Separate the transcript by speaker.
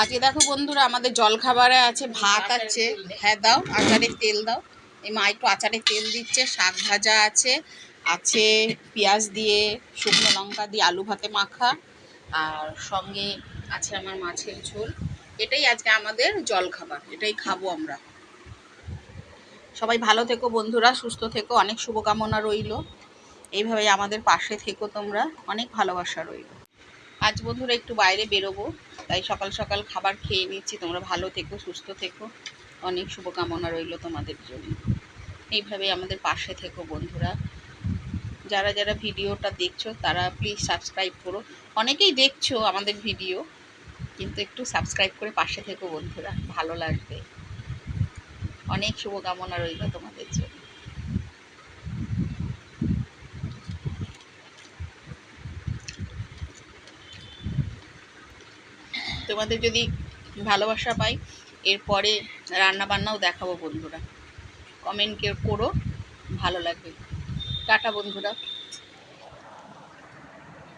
Speaker 1: আজকে দেখো বন্ধুরা, আমাদের জলখাবারে আছে ভাত আছে, হ্যাঁ দাও, আচারের তেল দাও। এই মা একটু আচারের তেল দিচ্ছে, শাক ভাজা আছে, আছে পেঁয়াজ দিয়ে শুকনো লঙ্কা দিয়ে আলু ভাতে মাখা, আর সঙ্গে আছে আমার মাছের ঝোল। এটাই আজকে আমাদের জলখাবার, এটাই খাবো আমরা। সবাই ভালো থেকো বন্ধুরা, সুস্থ থেকো, অনেক শুভকামনা রইল। এইভাবেই আমাদের পাশে থেকো তোমরা, অনেক ভালোবাসা রইল। আজ বন্ধুরা একটু বাইরে বেরোবো, তাই সকাল সকাল খাবার খেয়ে নিচ্ছি। তোমরা ভালো থেকো, সুস্থ থেকো, অনেক শুভকামনা রইল তোমাদের জন্য। এইভাবেই আমাদের পাশে থেকো বন্ধুরা। যারা যারা ভিডিওটা দেখছো তারা প্লিজ সাবস্ক্রাইব করো। অনেকেই দেখছো আমাদের ভিডিও, কিন্তু একটু সাবস্ক্রাইব করে পাশে থেকো বন্ধুরা, ভালো লাগবে। অনেক শুভকামনা রইল তোমাদের জন্য। তোমাদের যদি ভালোবাসা পাই, এরপরে রান্না বান্নাও দেখাবো বন্ধুরা। কমেন্ট করো, ভালো লাগবে। টাটা বন্ধুরা।